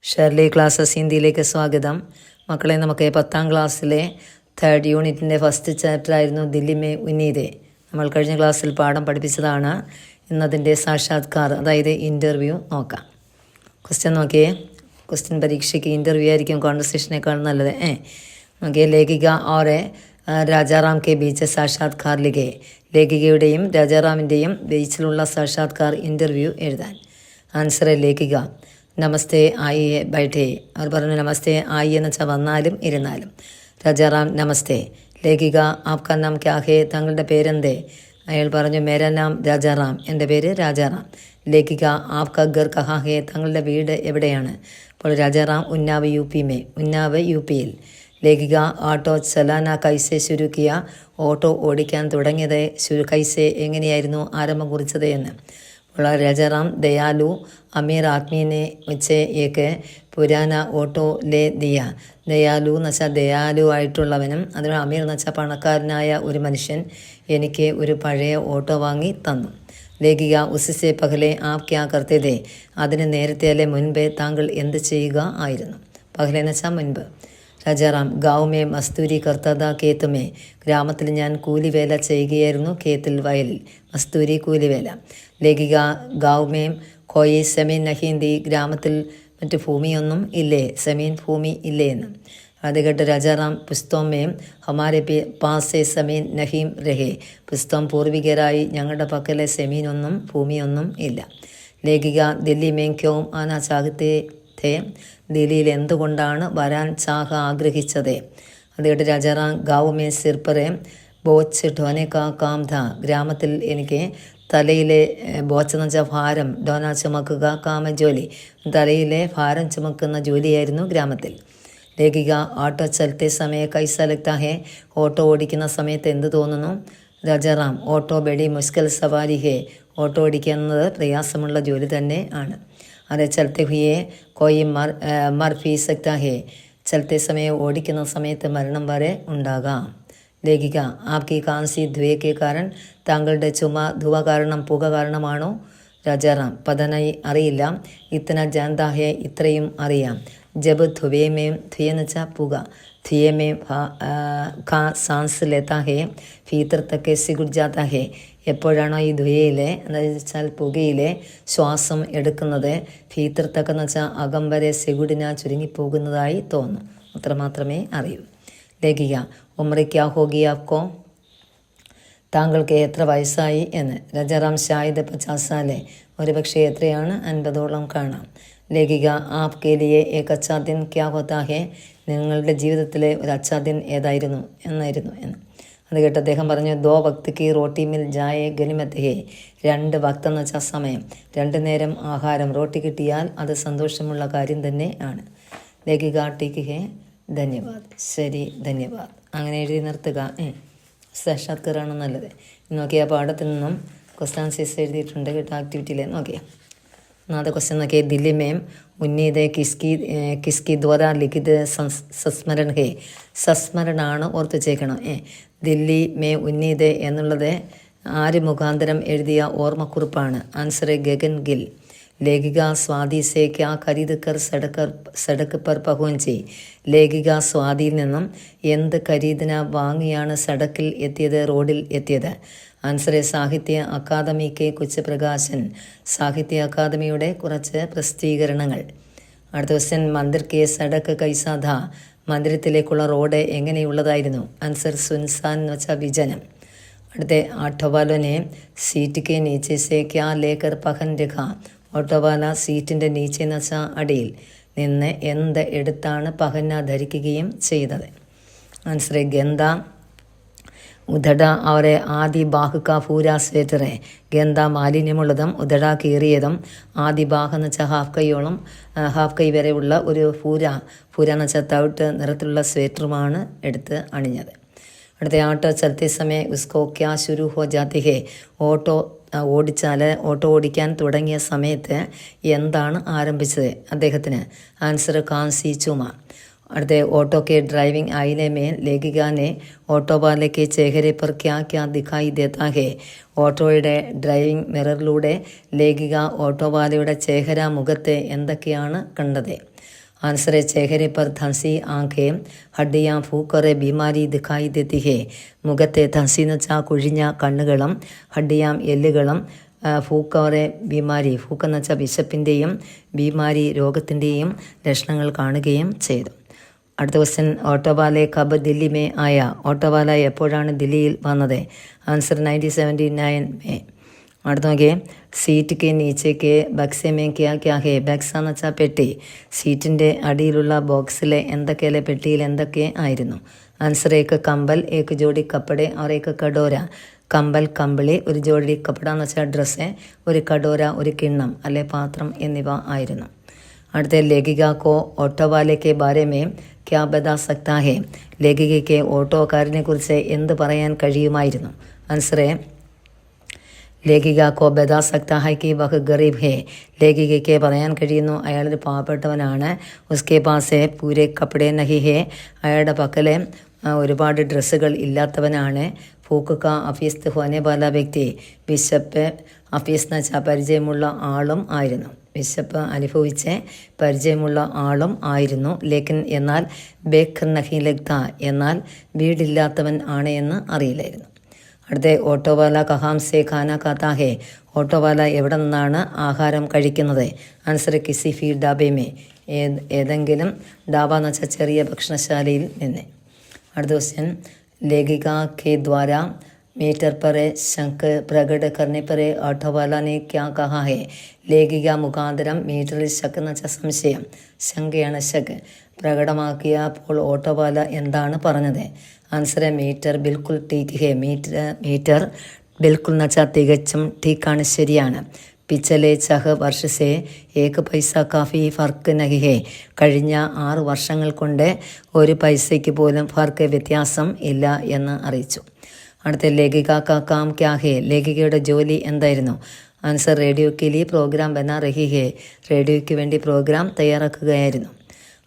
Shirley classes ഹിന്ദിയിലേക്ക് സ്വാഗതം. മക്കളെ, നമുക്ക് 10ാം ക്ലാസ്സിലെ 3rd യൂണിറ്റിൻ്റെ ഫസ്റ്റ് ചാപ്റ്റർ ആയിരുന്നു ദില്ലി മേ ഉന്നീതെ. നമ്മൾ കഴിഞ്ഞ ക്ലാസ്സിൽ പാഠം പഠിപ്പിച്ചതാണ്. ഇന്നതിൻ്റെ സാക്ഷാത്കാർ, അതായത് ഇൻ്റർവ്യൂ നോക്കാം. ക്വസ്റ്റ്യൻ നോക്കിയേ. ക്വസ്റ്റ്യൻ പരീക്ഷയ്ക്ക് ഇൻ്റർവ്യൂ ആയിരിക്കും കോൺവെർസേഷനേക്കാൾ നല്ലത്. നോക്കിയേ. ലേഖിക ഓറെ രാജാറാം കെ ബീച്ച് സാക്ഷാത്കാർ ലിഖേ. ലേഖികയുടെയും രാജാറാമിൻ്റെയും ബീച്ചിലുള്ള സാക്ഷാത്കാർ ഇൻ്റർവ്യൂ എഴുതാൻ. ആൻസർ ലേഖിക. നമസ്തേ ആയിയെ ബൈഠേ. അവർ പറഞ്ഞു നമസ്തേ ആയി എന്ന് വെച്ചാൽ വന്നാലും ഇരുന്നാലും. രാജാറാം നമസ്തേ. ലേഖിക ആപ്കാ നാം ക്യാ ഹേ. താങ്കളുടെ പേരെന്തേ? അയാൾ പറഞ്ഞു മേരാ നാം രാജാറാം, എൻ്റെ പേര് രാജാറാം. ലേഖിക ആപ്കാ ഘർ കഹാ ഹേ. താങ്കളുടെ വീട് എവിടെയാണ്? അപ്പോൾ Rajaram Unnao U P may. Unnao U പിയിൽ. ലേഖിക ഓട്ടോ ചലാന കൈസെ ശുരു കിയ. ഓട്ടോ ഓടിക്കാൻ തുടങ്ങിയത് കൈസെ എങ്ങനെയായിരുന്നു ആരംഭം കുറിച്ചത് എന്ന്. രാജാറാം ദയാലു അമീർ ആത്മീനെ വെച്ച് ഏക്ക് പുരാന ഓട്ടോ ലേ ദിയ. ദയാലു എന്ന് വെച്ചാൽ ദയാലു ആയിട്ടുള്ളവനും, അതിന് അമീർ എന്ന് വെച്ചാൽ പണക്കാരനായ ഒരു മനുഷ്യൻ എനിക്ക് ഒരു പഴയ ഓട്ടോ വാങ്ങി തന്നു. ലേഖിക ഉസിസെ പകലെ ആപ് ക്യാ കർത്തേ ദേ. അതിന് നേരത്തെ അല്ലെ മുൻപേ താങ്കൾ എന്ത് ചെയ്യുക ആയിരുന്നു? പകലെ എന്ന് വെച്ചാൽ മുൻപ്. രാജാറാം ഗാവ് മേ മസ്തൂരി കർത്തദ കേത്ത് മേ. ഗ്രാമത്തിൽ ഞാൻ കൂലിവേല ചെയ്യുകയായിരുന്നു. കേത്തിൽ വയലിൽ. മസ്തൂരി കൂലിവേല. ലേഖിക ഗാവ് മേ കോയി സെമീൻ നഹീന്തി. ഗ്രാമത്തിൽ മറ്റ് ഭൂമിയൊന്നും ഇല്ലേ? സെമീൻ ഭൂമി ഇല്ലേ എന്ന്. അത് കേട്ട് രാജാറാം പുസ്തോമേം ഹമാരെ പാസെ സമീൻ നഹീം രഹേ. പുസ്തം പൂർവികരായി ഞങ്ങളുടെ പക്കലെ സെമീനൊന്നും ഭൂമിയൊന്നും ഇല്ല. ലേഖിക ദില്ലി മേം ക്യോം ആനാ ചാഹത്തെ ഥേ. ദില്ലിയിൽ എന്തുകൊണ്ടാണ് വരാൻ ചാഹ ആഗ്രഹിച്ചത്? അത് കേട്ട് രാജാറാം ഗാവ് മേ സിർപ്പറെ ബോച്ച് ഢോനെ കാ കാം ധ. ഗ്രാമത്തിൽ എനിക്ക് തലയിലെ ബോച്ച് എന്ന് വെച്ചാൽ ഭാരം, ഡോന ചുമക്കുക, കാമ ജോലി, തലയിലെ ഭാരം ചുമക്കുന്ന ജോലിയായിരുന്നു ഗ്രാമത്തിൽ. ലേഖിക ഓട്ടോ ചലത്തെ സമയ കൈസ ലഗ്താ ഹേ. ഓട്ടോ ഓടിക്കുന്ന സമയത്ത് എന്ത് തോന്നുന്നു? രാജാറാം ഓട്ടോ ബെഡി മുഷ്കൽ സവാരി ഹേ. ഓട്ടോ ഓടിക്കുന്നത് പ്രയാസമുള്ള ജോലി തന്നെ ആണ്. അതെ ചലത്തെ ഹുയെ കോയി മർ ഫീ സക്താ ഹേ. ചലത്തെ സമയം ഓടിക്കുന്ന സമയത്ത് മരണം വരെ ഉണ്ടാകാം. ലേഖിക ആപ്കി കാൻസി ധുവയ്ക്ക് കാരൻ. താങ്കളുടെ ചുമ ധുവ കാരണം, പുക കാരണമാണോ? രാജാറാം പതനായി അറിയില്ല. ഇത്തന ജാന്താ ഹേ. ഇത്രയും അറിയാം. ജബ് ധുവേമേം. ധുയെന്ന് വെച്ചാൽ പുക. ധുയമേം ഖാ സാൻസ് ലേത്താ ഹേ. ഭീതർ തക്കെ സിഗുഡ് ജാത്താ ഹേ. എപ്പോഴാണോ ഈ ധുയയിലെ എന്ന് വെച്ചാൽ പുകയിലെ ശ്വാസം എടുക്കുന്നത്, ഭീതർ തക്കെന്ന് വെച്ചാൽ അകം വരെ സിഗുഡിന ചുരുങ്ങിപ്പോകുന്നതായി തോന്നും. അത്രമാത്രമേ അറിയൂ. ലേഖിക ഉമ്ര ക്യാ ഹോഗി ആപ്കോ. താങ്കൾക്ക് എത്ര വയസ്സായി എന്ന്. രാജാറാം ഷായിദ് 50 സാലെ. ഒരുപക്ഷെ എത്രയാണ്? 50ഓളം കാണാം. ലേഖിക ആപ് കെ ലിയെ ഏക് അച്ഛാ ദിൻ ക്യാ ഹോത്താ ഹേ. നിങ്ങളുടെ ജീവിതത്തിലെ ഒരു അച്ഛാ ദിൻ ഏതായിരുന്നു എന്നായിരുന്നു എന്ന്. അത് കേട്ട് അദ്ദേഹം പറഞ്ഞു ദോ വക്ത് കി റോട്ടി മിൽ ജായേ ഗനിമത്ത് ഹേ. 2 വക്ത് എന്ന് വെച്ചാൽ സമയം, 2 നേരം ആഹാരം, റോട്ടി കിട്ടിയാൽ അത് സന്തോഷമുള്ള കാര്യം തന്നെ ആണ്. ലേഖിക ടീക്ക് ഹേ. ധന്യവാദ്. ശരി, ധന്യവാദ്. അങ്ങനെ എഴുതി നിർത്തുക. സാക്ഷാത്കാറാണ് നല്ലത്. നോക്കിയ പാഠത്തിൽ നിന്നും ക്വസ്റ്റ്യൻസ് എഴുതിയിട്ടുണ്ട് കേട്ടോ. ആക്ടിവിറ്റിയിൽ നോക്കിയാൽ ഒന്നാമത്തെ ക്വസ്റ്റ്യൻ നോക്കിയേ. ദില്ലി മേം ഉന്നീത് കിസ്കി ദ്വാരാ ലിഖിത് സസ്മരൺ ഹേ. സസ്മരണാണ് ഓർത്ത് വെച്ചേക്കണം. ദില്ലി മേ ഉന്നീത് എന്നുള്ളത് ആര് മുഖാന്തരം എഴുതിയ ഓർമ്മക്കുറിപ്പാണ്? ആൻസർ ഗഗൻ ഗിൽ. ലേഖിക സ്വാതി സേ ക്യാ ഖരീദ് കർ സടക്ക് പർ പഹുഞ്ചി. ലേഖിക സ്വാതിയിൽ നിന്നും എന്ത് ഖരീദിന വാങ്ങിയാണ് സടക്കിൽ എത്തിയത്, റോഡിൽ എത്തിയത്? ആൻസറെ സാഹിത്യ അക്കാദമിക്ക് കുച്ച് പ്രകാശൻ. സാഹിത്യ അക്കാദമിയുടെ കുറച്ച് പ്രസിദ്ധീകരണങ്ങൾ. അടുത്ത ക്വസ്റ്റ്യൻ മന്ദിർ കെ സടക്ക് കൈസാധ. മന്ദിരത്തിലേക്കുള്ള റോഡ് എങ്ങനെയുള്ളതായിരുന്നു? ആൻസർ സുൻസാൻ എന്ന് വെച്ചാൽ വിജനം. അടുത്ത ആട്ടോവാലോനെ സീറ്റ് കെ നീച്ചെ സേ ക്യാ ലേക്കർ പഹൻ രഖ. ഓട്ടോവാല സീറ്റിൻ്റെ നീച്ചെന്ന് വെച്ചാൽ അടിയിൽ നിന്ന് എന്ത് എടുത്താണ് പഹന്ന ധരിക്കുകയും ചെയ്തത്? ആൻസർ ഗന്ത ഉദട അവരെ ആദി ബാഹുക്ക പൂര സ്വേറ്ററെ. ഗന്ത മാലിന്യമുള്ളതും ഉദട കീറിയതും ആദി ബാഹ് എന്ന് വെച്ചാൽ ഹാഫ് കൈ വരെയുള്ള ഒരു പൂര എന്ന് വെച്ചാൽ തവിട്ട് നിറത്തിലുള്ള സ്വേറ്ററുമാണ് എടുത്ത് അണിഞ്ഞത്. അടുത്ത ഓട്ടോ ചലത്തെ സമയം ഉസ്കോ ക്യാ ശുരു ഹോ ജാത്തി ഹേ. ഓട്ടോ ഓടിക്കാൻ തുടങ്ങിയ സമയത്ത് എന്താണ് ആരംഭിച്ചത് അദ്ദേഹത്തിന്? ആൻസർ കാൻസി ചുമ. അടുത്ത ഓട്ടോ കെ ഡ്രൈവിംഗ് ആയിലെ മേൽ ലേഖിക ने ഓട്ടോ വാലെ കെ ചേഹരെ പർ ക്യാ ക്യാ ദിഖായി ദേത്താ ഹേ. ഓട്ടോയുടെ ഡ്രൈവിംഗ് മിററിലൂടെ ലേഖിക ഓട്ടോ വാലയുടെ ചേഹര മുഖത്തെ എന്തൊക്കെയാണ് കണ്ടത്? आंसर है चेहरे पर धंसी आंखें, हड्डियाँ फूक कर बीमारी दिखाई देती है. മുഖത്തെ ധൻസി എന്ന് വെച്ചാൽ കുഴിഞ്ഞ കണ്ണുകളും ഹഡ്ഡിയാം എല്ലുകളും ഫൂക്കോറെ ബീമാരി ഫൂക്കെന്ന് വെച്ചാൽ വിശപ്പിൻ്റെയും ബീമാരി രോഗത്തിൻ്റെയും ലക്ഷണങ്ങൾ കാണുകയും ചെയ്തു. അടുത്ത ക്വസ്റ്റ്യൻ ഓട്ടോവാലെ കബ് ദില്ലി മേ ആയ. ഓട്ടോവാല എപ്പോഴാണ് ദില്ലിയിൽ വന്നത്? Answer 1979 may. അടുത്ത നോക്കിയേ സീറ്റ് കെ നീച്ചേക്ക് ബക്സെ മേ ക്യാ ക്യാ ഹേ. ബക്സ എന്ന് വെച്ചാൽ പെട്ടി. സീറ്റിൻ്റെ അടിയിലുള്ള ബോക്സിലെ എന്തൊക്കെയല്ലേ പെട്ടിയിൽ എന്തൊക്കെ ആയിരുന്നു? ആൻസർ ഏക്ക് കമ്പൽ, ഏക്ക് ജോഡി കപ്പടെ और एक കടോര. കമ്പൽ കമ്പിളി, ഒരു ജോഡി കപ്പട എന്ന് വെച്ചാൽ ഡ്രസ്സ്, ഒരു കടോര ഒരു കിണ്ണം അല്ലെ പാത്രം എന്നിവ ആയിരുന്നു. അടുത്ത ലേഖിക കോ ഓട്ടോവാലെ കെ ബാരെ മേ ക്യാ ബതാ സക്താ ഹേ. ലേഖികയ്ക്ക് ഓട്ടോക്കാരനെ കുറിച്ച് എന്ത് പറയാൻ കഴിയുമായിരുന്നു? ആൻസർ ലേഖിക കോ ബതാ സക്താ ഹൈ കി വഹ് ഗരീബ് ഹേ. ലേഖികയ്ക്ക് പറയാൻ കഴിയുന്നു അയാളൊരു പാവപ്പെട്ടവനാണ്. ഉസ്കെ പാസെ പൂരെ കപ്പടെ നഹി ഹേ. അയാളുടെ പക്കലെ ഒരുപാട് ഡ്രസ്സുകൾ ഇല്ലാത്തവനാണ്. ഫൂക്ക അഫീസ്ത് ഹോനെ ബാല വ്യക്തി. വിശപ്പ് അഫീസ് എന്ന് വെച്ചാൽ പരിചയമുള്ള ആളും ആയിരുന്നു. വിശപ്പ് അനുഭവിച്ച് പരിചയമുള്ള ആളും ആയിരുന്നു. ലേക്കിൻ എന്നാൽ ബേഖർ നഹി ലഗ്ത എന്നാൽ വീടില്ലാത്തവൻ ആണ് എന്ന് അറിയില്ലായിരുന്നു. അടുത്ത ഓട്ടോവാല കഹാം സേ ഖാന ഖാത്താ ഹേ. ഓട്ടോവാല എവിടെ നിന്നാണ് ആഹാരം കഴിക്കുന്നത്? ആൻസർ കിസി ഫി ഡാബേ മേ. ഏതെങ്കിലും ഡാബ എന്ന് വെച്ചാൽ ചെറിയ ഭക്ഷണശാലയിൽ നിന്ന്. അടുത്ത ക്വസ്റ്റ്യൻ ലേഖിക കെ ദ്വാര मीटर पर शंक प्रकट करने पर ऑटोवाला ने क्या कहा है? ലേഖിക മുഖാന്തരം മീറ്ററിൽ ശക്ക് എന്ന് വെച്ചാൽ സംശയം, ശങ്കയാണ് ശക്ക് പ്രകടമാക്കിയപ്പോൾ ഓട്ടോവാല എന്താണ് പറഞ്ഞത്? ആൻസർ മീറ്റർ ബിൽക്കുൽ ടീക്ക് ഹേ. മീറ്റർ ബിൽക്കുൽ എന്ന് വെച്ചാൽ തികച്ചും ടീക്കാണ്, ശരിയാണ്. പിച്ചലെ 6 വർഷ സേ 1 പൈസ കാഫി ഫർക്ക് നഹി ഹേ. കഴിഞ്ഞ 6 വർഷങ്ങൾ കൊണ്ട് 1 പൈസയ്ക്ക് പോലും ഫർക്ക് വ്യത്യാസം ഇല്ല എന്ന് അറിയിച്ചു. അടുത്ത ലേഖിക കാ കാം ക്യാ ഹേ. ലേഖികയുടെ ജോലി എന്തായിരുന്നു? ആൻസർ റേഡിയോയ്ക്ക് ലി പ്രോഗ്രാം ബനാ റഹി ഹേ. റേഡിയോയ്ക്ക് വേണ്ടി പ്രോഗ്രാം തയ്യാറാക്കുകയായിരുന്നു.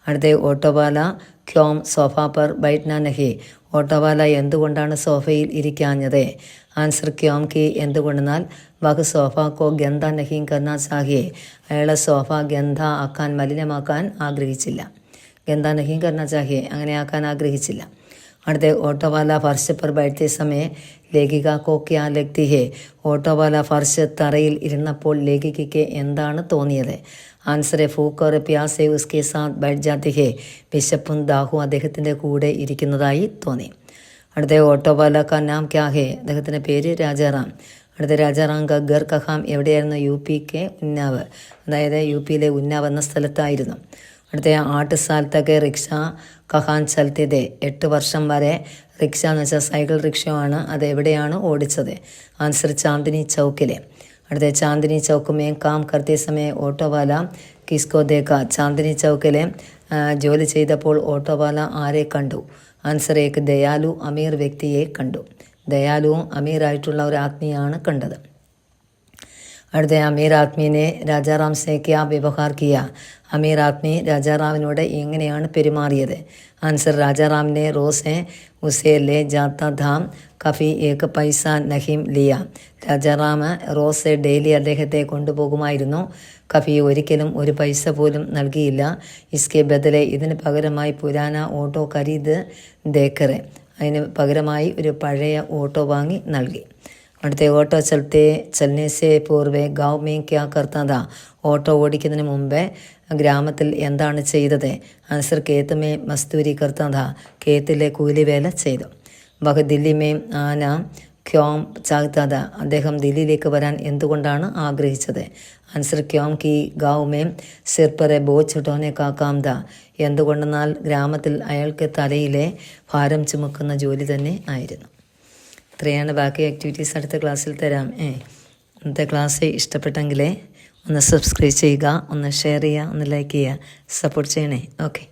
അടുത്ത ഓട്ടോവാല ക്യോം സോഫ പർ ബൈഠ്ന നഹി. ഓട്ടോവാല എന്തുകൊണ്ടാണ് സോഫയിൽ ഇരിക്കാഞ്ഞത്? ആൻസർ ക്യോം കി എന്തുകൊണ്ടെന്നാൽ വഹ് സോഫ കോ ഗന്ധ നഹീം കർണ ചാഹിയെ. അയാളെ സോഫ ഗന്ധ ആക്കാൻ മലിനമാക്കാൻ ആഗ്രഹിച്ചില്ല. ഗന്ധ നഹീം കർണ ചാഹിയെ അങ്ങനെ ആക്കാൻ ആഗ്രഹിച്ചില്ല. അടുത്ത ഓട്ടോവാല ഫർഷ് പർ ബൈഠത്തെ സമയ ലേഖിക കോ ക്യാ ലഗ്തി ഹേ. ഓട്ടോവാല ഫർഷ് തറയിൽ ഇരുന്നപ്പോൾ ലേഖികയ്ക്ക് എന്താണ് തോന്നിയത്? ആൻസർ ഫൂക്ക് ഓർ പ്യാസെ ഉസ്കെ സാത്ത് ബൈഠ് ജാത്തി ഹേ. വിശപ്പും ദാഹവും അദ്ദേഹത്തിൻ്റെ കൂടെ ഇരിക്കുന്നതായി തോന്നി. അടുത്ത ഓട്ടോവാല കാ നാം ക്യാ ഹേ. അദ്ദേഹത്തിൻ്റെ പേര് രാജാറാം. അടുത്ത രാജാറാം കാ ഗർ കഹാം എവിടെയായിരുന്നു? യു.പി. കെ ഉന്നാവ്, അതായത് യു.പിയിലെ ഉന്നാവ് എന്ന സ്ഥലത്തായിരുന്നു. അടുത്ത 8 साल तक റിക്ഷ കഹാൻ ചലത്തെ ദേ. 8 വർഷം വരെ റിക്ഷ എന്ന് വെച്ചാൽ സൈക്കിൾ റിക്ഷയാണ്, അത് എവിടെയാണ് ഓടിച്ചത്? ആൻസർ ചാന്ദിനി ചൗക്കിലെ. അടുത്ത ചാന്ദിനി ചൗക്ക് മേ കാം കർത്തെ സമയ ഓട്ടോവാല കിസ്കോ ദേക്ക. ചാന്ദിനി ചൗക്കിലെ ജോലി ചെയ്തപ്പോൾ ഓട്ടോവാല ആരെ കണ്ടു? ആൻസർ ഏക്ക് ദയാലു അമീർ വ്യക്തിയെ കണ്ടു. ദയാലുവും അമീറായിട്ടുള്ള ഒരു ആത്മീയാണ് കണ്ടത്. അടുത്ത അമീർ ആത്മീനെ രാജാറാം സേ ക്യാ വ്യവഹാർ കിയ. അമീർ ആത്മി രാജാറാമിനോട് എങ്ങനെയാണ് പെരുമാറിയത്? ആൻസർ രാജാറാമിനെ റോസ് ഉസേ ലേ ജാത്ത ധാം കഫി 1 പൈസ നഹീം ലിയ. രാജാറാം റോസ് ഡെയിലി അദ്ദേഹത്തെ കൊണ്ടുപോകുമായിരുന്നു. കഫി ഒരിക്കലും 1 പൈസ പോലും നൽകിയില്ല. ഇസ്കെ ബദലെ ഇതിന് പകരമായി പുരാന ഓട്ടോ ഖരീദ് ദേക്കറെ. അതിന് പകരമായി ഒരു പഴയ ഓട്ടോ വാങ്ങി നൽകി. അടുത്ത ഓട്ടോ ചലനെ സേ പൂർവ്വേ ഗാവ് മേ ക്യാ കർത്താ താ. ഓട്ടോ ഓടിക്കുന്നതിന് മുമ്പേ ഗ്രാമത്തിൽ എന്താണ് ചെയ്തത്? ആൻസർ കേത്ത് മേ മസ്തൂരി കർത്താ താ. കേത്തിലെ കൂലിവേല ചെയ്തു. വഹ് ദില്ലി മേ ആന ക്യോം ചാഹ്താ താ. അദ്ദേഹം ദില്ലിയിലേക്ക് വരാൻ എന്തുകൊണ്ടാണ് ആഗ്രഹിച്ചത്? ആൻസർ ക്യോം കി ഗാവ് മേ സിർ പർ ബോझ ഉഠാനെ കാ കാം താ. എന്തുകൊണ്ടെന്നാൽ ഗ്രാമത്തിൽ അയാൾക്ക് തലയിലെ ഭാരം ചുമക്കുന്ന ജോലി തന്നെ ആയിരുന്നു. ഇത്രയാണ്. ബാക്കി ആക്ടിവിറ്റീസ് അടുത്ത ക്ലാസ്സിൽ തരാം. ഇന്നത്തെ ക്ലാസ് ഇഷ്ടപ്പെട്ടെങ്കിൽ ഒന്ന് സബ്സ്ക്രൈബ് ചെയ്യുക, ഒന്ന് ഷെയർ ചെയ്യുക, ഒന്ന് ലൈക്ക് ചെയ്യുക, സപ്പോർട്ട് ചെയ്യണേ. ഓക്കെ.